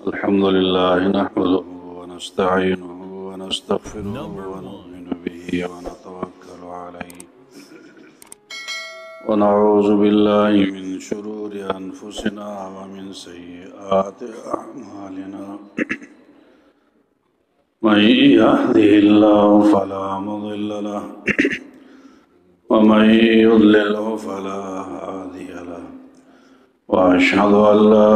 अल्हम्दुलिल्लाह नहमदुहु व नस्तईनुहु व नस्तगफिरुहु व नु'मिनु बिही व नतवक्कलु अलैहि व नऊज़ु बिल्लाहि मिन शुरूरि अनफुसिना व मिन सय्यिआति अअमालिना मन यहदिहिल्लाहु फला मुदिल्ल लहु व मन युद्लिल्हु फला हादिय लहु व अशहदु अन ला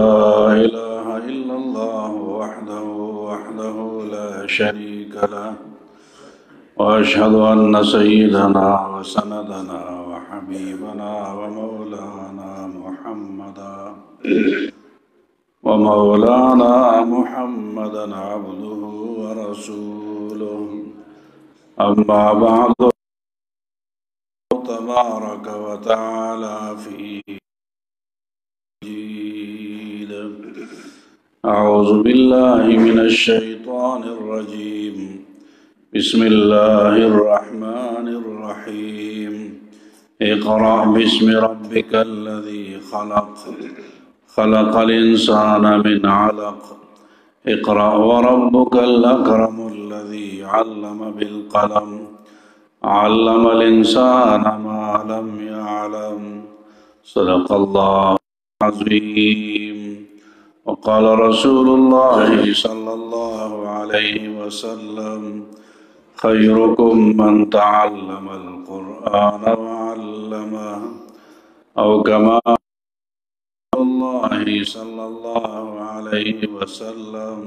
इलाहा इल्लल्लाह वहदहु ला शरीका लहु व अशहदु अन्न सय्यिदना व सनदना व हबीबना व मौलाना मुहम्मदन अब्दुहु व रसूलुहु अम्मा बअद तबारक व तआला फी अऊज़ु बिल्लाहि मिनश शैतानिर रजीम बिस्मिल्लाहिर रहमानिर रहीम इक़रा बिस्मि रब्बिकल लज़ी खलक़ खलक़ल इंसाना मिन अलक़ इक़रा व रब्बुकल अकरमुल लज़ी अल्लम बिल क़लम अल्लमल इंसाना मा लम यअलम सदक़ल्लाहुल अज़ीम वक़ाल रसूलुल्लाहि सल्लल्लाहु अलैहि वसल्लम खैरुकुम मन तअल्लमल क़ुरआन व अल्लमहु औ कमा सल्लल्लाहु अलैहि वसल्लम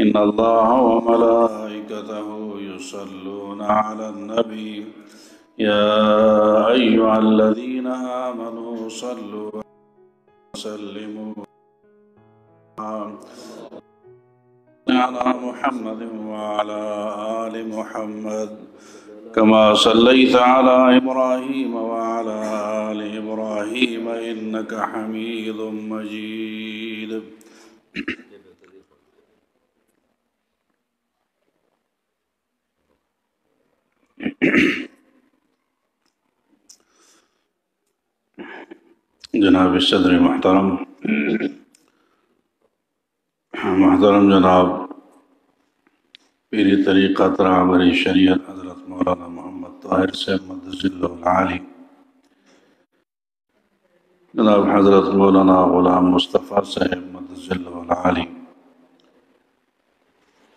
इन्नल्लाह व मलाइकतहु युसल्लूना अलन नबी या अय्युहल्लज़ीना आमनू सल्लु व सल्लिमू अला मुहम्मदिन व अला आलि मुहम्मद कमा सल्लैता अला इब्राहीम व अला आलि इब्राहीम इन्नका हमीदुम मजीद। जनाब सदर मोहतरम जनाब पीरी तरीक़त रहबरी शरीयत हज़रत मौलाना मोहम्मद ताहिर साहब मद्दजिल्लहुल आली, जनाब हज़रत मौलाना ग़ुलाम मुस्तफ़ा साहब मद्दजिल्लहुल आली,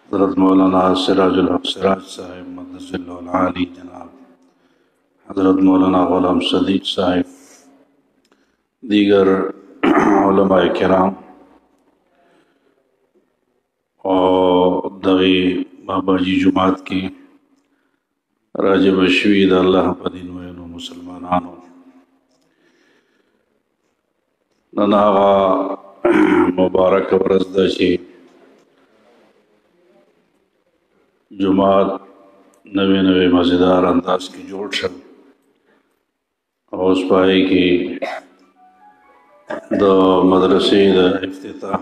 हज़रत मौलाना सिराजुल हक़ सिराज साहब मद्दजिल्लहुल आली, जनाब हज़रत मौलाना ग़ुलाम सदीक़ साहब, दीगर उलमाए किराम और दगी बाबाजी जुमात की राजब शवीद अल्लाह पदीन वैनो मुसलमानानो ननागा मुबारक वरज़दा ची जुमात नवे नवे मज़ेदार अंदाज की जोड़ शब और उस पाए की द मदरसे द इफ्तिताह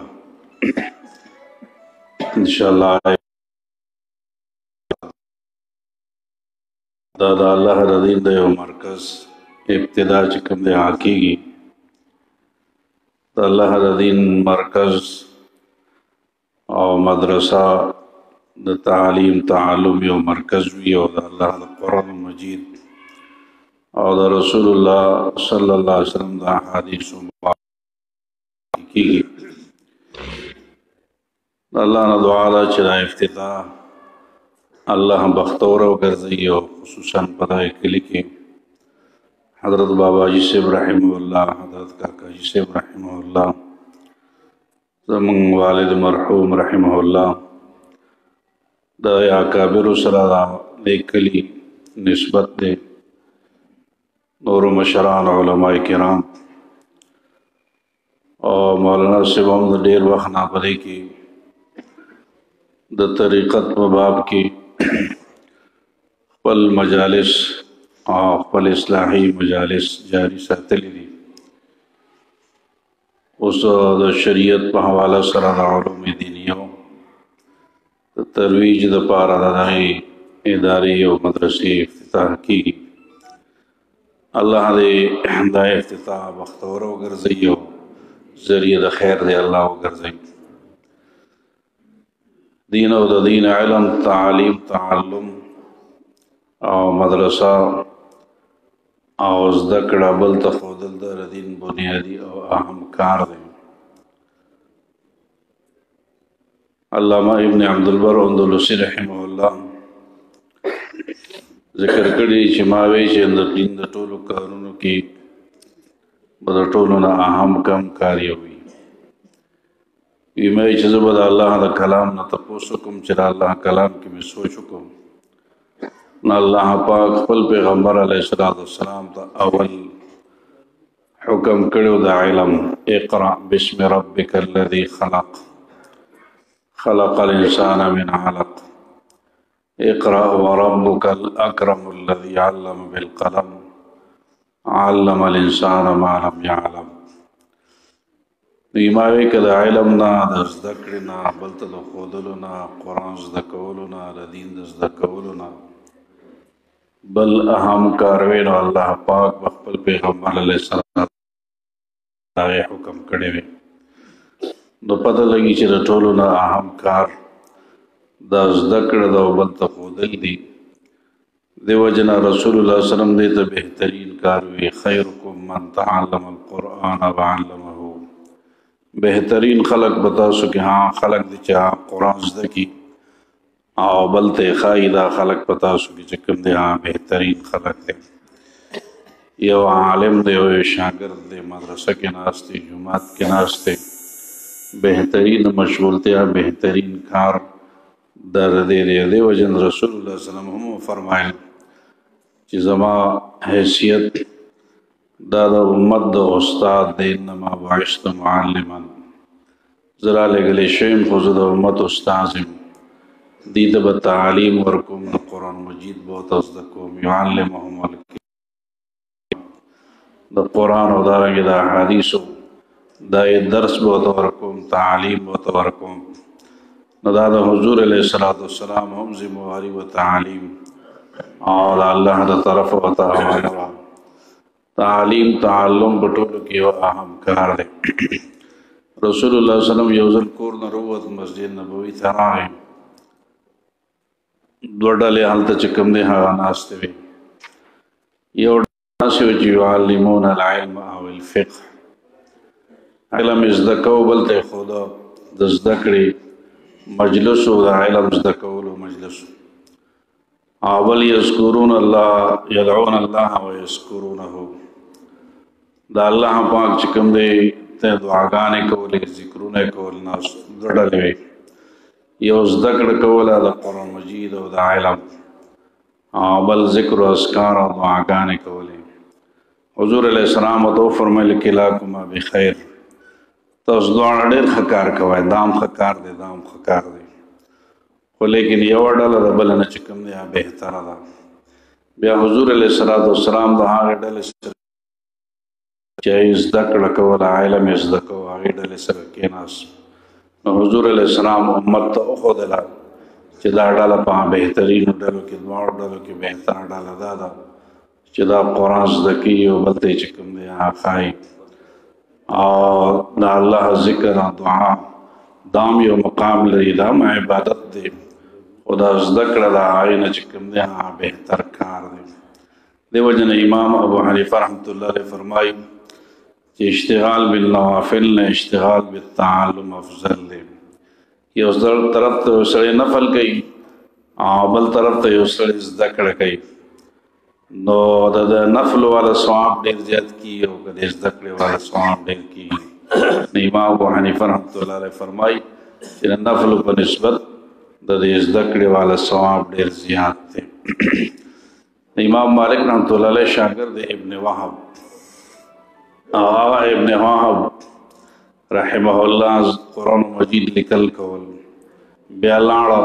इंशाअल्लाह दादा अल्लाह रदीन दे मरकज़ इब्तिदा चिकम दे आकीगी अल्लाह रदीन मरकज़ और मदरसा द तालीम तालुम यो मरकज़ भी और अल्लाह द कुरान मजीद और द रसूलुल्लाह सल्लल्लाहु अलैहि वसल्लम द हदीस की अल्लाह न दुआ दा चला इफ्तिताह अल्लाह बख्तौर गर्ज़ी और खुसूसन पदाए किली के हज़रत बाबाजी साहब रहमहुल्लाह, हज़रत काकाजी साहब रहमहुल्लाह, ज़मन वालिद मरहूम रहमहुल्लाह द अकाबिर सरा लेकली निस्बत दे नूर मशरान उलमाए किराम और मौलाना साहब हम ढेर वक्त ना पड़े की द तरीक़त वबाब की पल मजालिस और पल इस्लाही मजालिस जारी सातली दी उस द शरीयत पर हवाला सराउलूम दीनियों तरवीज द पारा दाई इदारे और मदरसे इफ्तिताह की الله دې دا افتتاح بختور وګرځوي او ذریعه د خیر دې الله وګرځوي. دین او د دین علم تعلیم تعلم او مدرسه او زده کړه بل ته ښودل د دین بنیادي او اهم کار دی. علامه ابن عبدالبر اندلسي رحمه الله ذکر کړي چې ما وی چې د دین د ټولو کارونو کې به د ټولو نه اهم کم کار یو وي. وی مې چې زه به د الله د کلام نه تپوس وکړم چې د الله کلام کې مې سوچ وکړم نو الله پاک خپل پیغمبر علیه السلام ته اول حکم کړو د علم اقرأ بسم ربک الذي خلق خلق الانسان من علق اقرأ وربك الأكرم الذي علم بالقلم علم الانسان ما لم يعلم. ایماوی که د علم نه د زده کړې نه بل ته د ښودلو نه قرآن زده کولو نه د دین د زده کولو نه بل اهم کار وی نو الله پاک به خپل پیغمبر علیه السلام هغې حکم کړی وی. نو پته لګي چې د ټولو نه اهم کار دا زده کړه ده او بل ته ښودل دي. دې وجه نه رسول الله وسلم دې ته بهترین کار وی خیرکم من تعلم القرآن وعلمه. بهترین خلق به تاسو کې خلق دي چې قرآن زده کړي او بل ته یې ښایي دا خلق په تاسو کې چې کوم دی بهترین خلق دی. یو عالم دی یو شاګرد دی مدرسه کې ناست دی جومات کې ناست دی بهترین مشغولتیا بهترین کار در دې وجه رسول الله صلی الله علیه وسلم هم فرمایل چې زما حیثیت دا د امت د استاد دی انما بعثت معلما زه رالېږلی شویم خو زه د امت استاذ یم دې ته به تعلیم ورکوم د قرآن مجید به ورته زده کوم یعلمهم د قرآن او دارنګې د احادیثو دا درس به ورته ورکوم تعلیم به ورته ورکوم. نو دا د حضور علیه السلام هم ذمواري و تعلیم او د الله د طرفه ورته حواله وه. تعلیم تعلم په ټولو کې یو اهم کار دی. رسول الله صلی الله علیه وسلم یو ځل کور نه راووت مسجد نبوي ته راغی دوه ډلې هلته چې کوم دی هغه ناستې وې. یو ناستې وې چې یعلمون العلم او الفقه علم زده کو بل ته یې ښوده د زده کړې مجلس و د علم زده کولو مجلس او بل یذکرون الله یدعون الله ویذکرونه د الله پاک چې کوم دی ته دعاګانې کولې ذکرونه کول ناس دوه ډلې وې. یو زده کړه کوله د قرآن مجید او د علم او بل ذکر و اذکار او دعاګانې کولې. حضور علیه السلام ورته وفرمیل کلاکما بخیر تاسو دواړه ډېر ښه کار کوئ دام ښه کار دی دام ښه کار دی خو لیکن یوه ډله د بله نه چې کوم دی بهتره ده. بیا حضور علیه السلام د هغې ډلې سره چې زده کړه کوله علم یې زده کوه هغې ډلې سره کېناست. نو حضور علیه السلام امت ته وښودله چې دا ډله په بهترینو ډلو کې دواړو ډلو کې بهتره ډله دا ده چې دا قرآن زده کوي او بل ته یې چې کوم دی هغه ښایي او دا الله ذکر دعا دام یو مقام لري دا عبادت دی خو دا زده کړه د هغې نه چې کوم دی هغه بهتر کار دی. دې وجه نه امام ابو حنیفه رحمت الله علیه فرمایي چې اشتغال بالنوافل نه اشتغال بالتعلم افضل دی. یو طرف ته یو سړی نفل کوي او بل طرف ته یو سړی زده کړه کوي نو د نفل والا ثواب ډېر زیات کیږي او که د زده کړې والا ثواب ډېر کیږي. امام ابو حنیفه رحمت الله علیه فرمایي چې د نفلو په نسبت د زده کړې والا ثواب ډېر زیات دی. امام مالک رحمت الله علیه شاګرد ابن وهب ابن وهب رحمه الله قرآن مجید لیکل کول بیا لاړه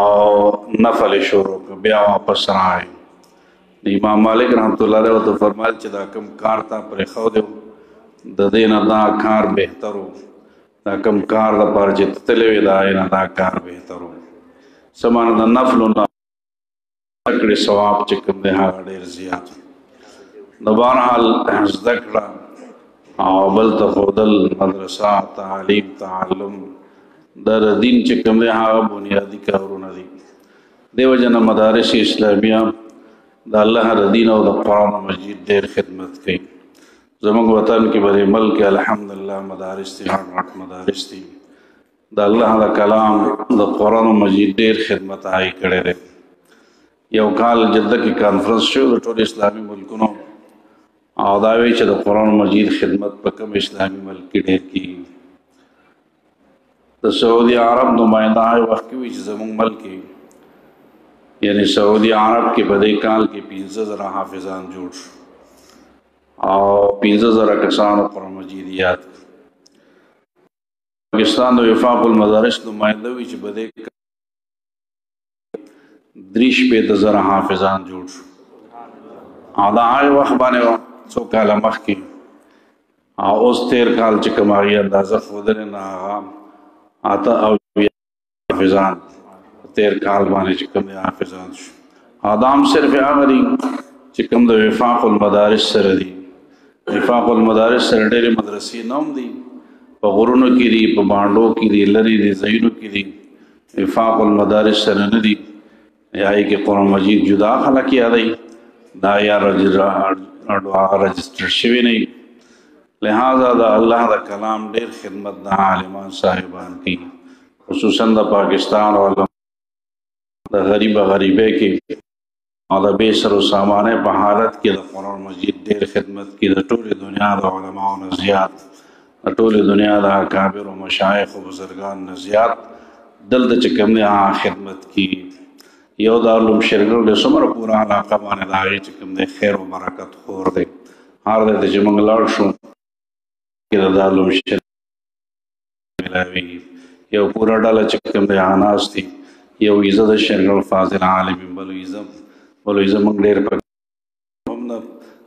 او نفل شروع کړ بیا واپس راغی. امام مالک رحمت الله علیه ورته فرمایل چې دا کوم کار تا پرېښودی و د دې نه دا کار بهتر و دا کوم کار دپاره چې ته تللی وې د هغې نه دا کار بهتر و. څه معنی د نفلو نه زده کړې ثواب چې کوم دی هغه ډېر زیات و. د بهرحال زده کړه او بل ته ښودل مدرسه تعلیم تعلم د دین چې کوم دی هغه بنیادي کارونه دي. دیو جن مدارس اسلامیه د الله د دین او د قرآن مجید ډېر خدمت کوي. زموږ وطن کې بلې ملک الحمدلله مدارس دي، غټ مدارس دي. د الله د کلام د قرآن مجید ډېر خدمت هغې کړی دی. یو کال جده کې کانفرنس شو د ټول اسلامي ملکونو او دا وی چې د قرآن مجید خدمت په کوم اسلامي ملک کې ډېر کېږي. د سعودي عرب نماینده هغه وخت کې وي چې زموږ ملک کې یعنی سعودي عرب کې په دې کال کې 15,000 حافظان جوړ شو او 15,000 کسانو قرآن مجید یاد. پاکستان د وفاق المدارس نماینده وي چې په دې 43,000 حافظان جوړ شو او دا هغه وخت باندې څو کاله مخکې او اوس 13 کال چې کوم هغې اندازه ښودلې نه هغه 8 حافظان 13 کال باندې چې کوم حافظان شو. دا هم صرف هغه دي چې کوم د وفاق المدارس سره دي. وفاق المدارس سره ډېرې مدرسې نه هم دي، په غرونو کې دي، په بانډو کې دي، لرې دي ځایونو کې دي. وفاق المدارس سره نه دي، یا یې کې قرآن مجید جدا خلک یادوي، دا یا رجسټر شوي نه وي. لہذا د الله د کلام ډېر خدمت د عالمان صاحبان کوي، خصوصا د پاکستان علما د غریبه غریبۍ کې او د بې سر و سامانۍ په حالت کې د قرآن مجید ډېر خدمت کوي. د ټولې دنیا د علماو نه زیات، د ټولې دنیا د اکابر و مشایخ و بزرگان نه زیات دلته چې کوم دی هغه خدمت کوي. یو دارالعلوم شرګل د څومره پوره علاقه باندې د هغې چې کوم دی خیر و برکت خور دی. هر دی ته چې موږ لاړ شو کې د دارالعلوم شرګل ملاویږي. یو پوره ډله چې کوم دی هغه ناست دي. یو ویزه د شرګل فاضل عالم، بل ویزه موږ ډېر پکې هم نه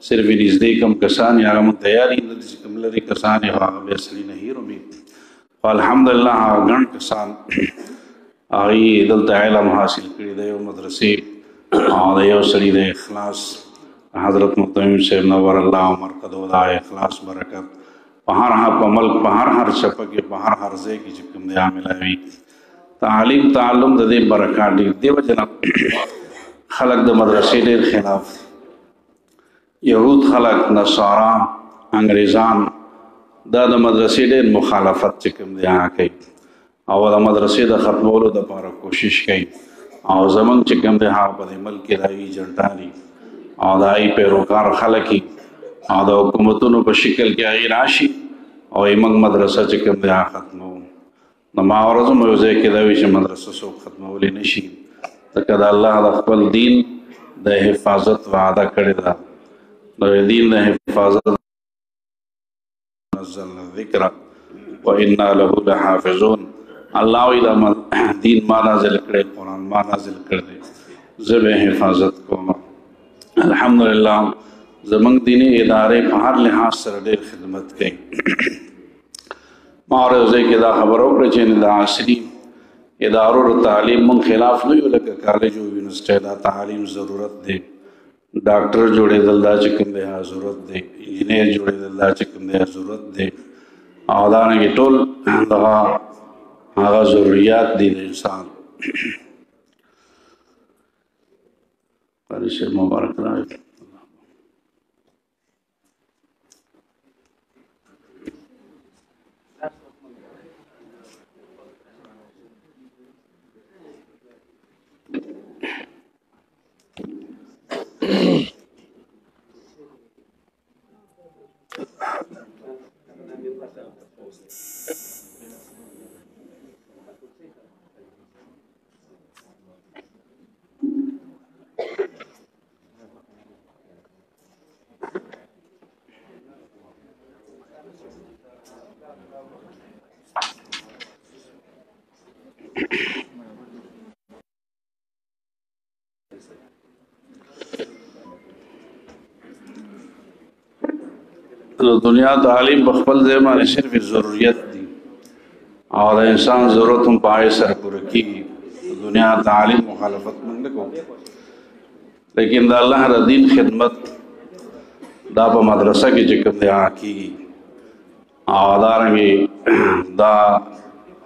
صرف نږدې کم کسان یې هغه موږ تیار یي، نه چې کوم لرې کسان یې هغه بیا سړي نه هیر وي. خو الحمدلله هغه ګڼ کسان هغې دلته علم حاصل کړي د یو مدرسې او د یو سړي د اخلاص حضرت متمم صاحب نور الله مرقدو د اخلاص برکت په هر ملک په هر چپه کې په هر ځای کې چې کوم دی عامله وي. تعلیم تعلم د دې برکات ډېر دی. وجه خلق د مدرسې ډېر خلاف، یهود خلق، نصارا، انګریزان دا د مدرسې ډېر مخالفت چې کوم دی هغه کوي او د مدرسې د ختمولو دپاره کوشش کوي. او زموږ چې کوم دی هغه په دې ملک کې د هغې ایجنټان دي او د هغې پیروکار خلک وي او د حکومتونو په شکل کې هغې راشي او موږ مدرسه چې کوم دی هغه ختموو. نو ما ورځ هم یو ځای کې دا وي چې مدرسه څوک ختمولی نه شي، ځکه د الله د خپل دین د حفاظت وعده کړې ده. د دین د حفاظت نزلنا الذکر وإنا له لحافظون. الله وی دا دین ما نازل کړی، قرآن ما نازل کړی، زه به حفاظت کوم. الحمدلله زموږ دیني ادارې په هر لحاظ سره ډېر خدمت کوي. ما یو ځای کې دا خبره وکړه چې د عصري ادارو د تعلیم من خلاف نه یو، لکه کالج او یونیورسټۍ دا تعلیم ضرورت دی. ډاکټر جوړېدل دا چې کوم دی ضرورت دی، انجینیر جوړېدل دا چې کوم دی ضرورت دی، او دارنګې ټول دغه هغه ضروریات دي د انسان. قاری صاحب مبارک راغی. د دنیا تعلیم په خپل ځای باندې صرف ضرورت دي او د انسان ضرورت هم په هغې سره پوره کېږي. د دنیا تعلیم مخالفت موږ نه کوو، لیکن د الله د دین خدمت دا په مدرسه کې چې کوم دی هغه کېږي او دارنګې دا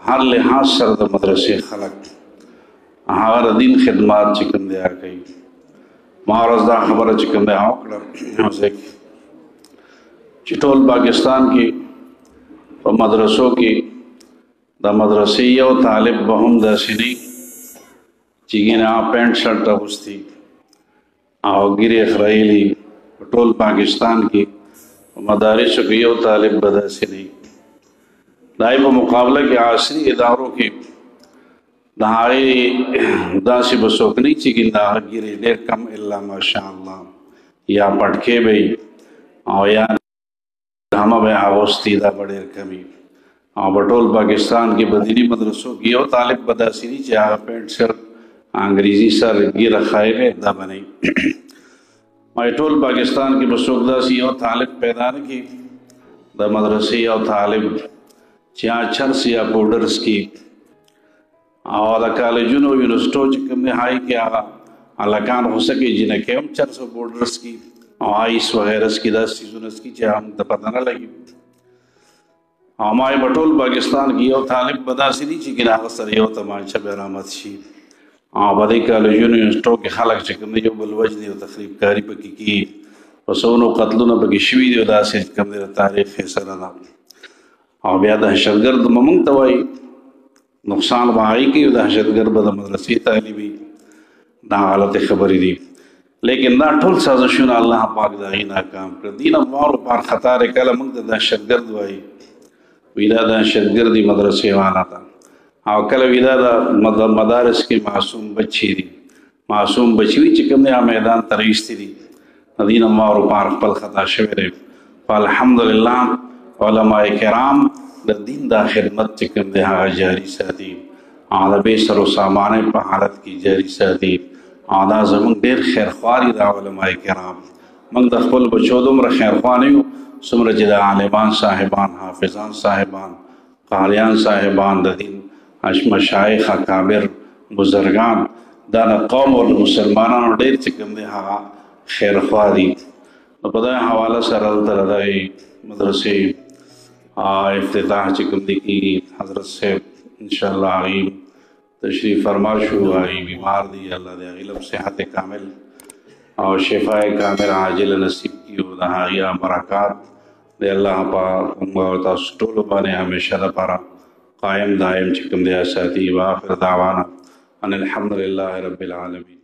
هر لحاظ سره د مدرسې خلک هغه د دین خدمات چې کوم دی هغه کوي. ما ورځ دا خبره چې کوم دی هغه وکړه چې ټول پاکستان کې په مدرسو کې د مدرسې یو طالب به هم داسې نه چې ګینه پینټ شرټ اغوستي او ګیرې خریلي. په ټول پاکستان کې په مدارسو کې یو طالب به داسې نه. دای په مقابله کې عصري ادارو کې د هغې داسې به څوک نه چې ګینه هغه ګیرې ډېر کم الا ماشاء الله یا پټکې به او یا جامه به اغوستي دا به ډېر کمي. او په ټول پاکستان کې په دیني مدرسو کې یو طالب به داسې نه چې هغه پینټ شرټ انګریزي سر ګیره خایله دا به نه. ټول پاکستان کې به څوک داسې یو طالب پیدا نه کړي د مدرسې یو طالب چې چرس یا بورډرس کې او د کالجونو یونیورسټو چې کوم دی هغې کې هغه هلکان خو څه کوي جینکۍ هم چرس او بورډرس کې او آیس وغیرس کې داسې څیزونه څکي چې هم ته پته نه لګي. او ما په ټول پاکستان کې یو طالب به داسې دي چې هغه سره یو تماچه به رامت شي او په دې کالجونو یونیورسټو کې خلک چې کوم دی یو بل وجنې او تخریب کاري پکې کېږي. په سونو قتلونه پکې شوي دي او داسې کوم دی د تاریخ فیصله ده. او بیا دهشتګرد به موږ ته وایي نقصان به هغې کوي او دهشتګرد به د مدرسې طالبي. دا غلطې خبرې دي. لیکن دا ټول سازشونه الله پاک د هغې ناکام کړه. دین اموارو پار خطا دی. کله موږ ته دهشتګرد وایي وی دا دهشتګردي مدرسې والا ده او کله وی دا د مدارس کې معصوم بچي دي. معصوم بچي وي چې کوم دی هغه میدان ته راایستي دي. د دین اموارو پار خپل خطا شوی دی. الحمدلله علماء کرام د دین دا خدمت چې کوم دی هغه جاري ساتي او د بې سر و سامانه په حالت کې جاري ساتي او دا زموږ ډېر خیرخوا دي دا علماء کرام. موږ د خپل بچو دومره خیرخوا نه یو څومره چې د عالمان صاحبان حافظان صاحبان قاریان صاحبان د دین مشایخ اکابر بزرگان دا د قوم او مسلمانانو ډېر چې کوم دی هغه خیرخوا دي. نو په دغه حواله سره دلته د مدرسې افتتاح چې کوم دی کېږي. حضرت صاحب انشاءالله هغې تشریف فرما شو. هغې بیمار دي. الله د هغې له صحت کامل او شفای کامل عاجل نصیب کی او د هغې برکات د الله پاک موږ او تاسو ټولو باندې همیشه دپاره قایم دایم چې کوم دی ساتي. واخر دعوانا ان الحمد لله رب العالمین.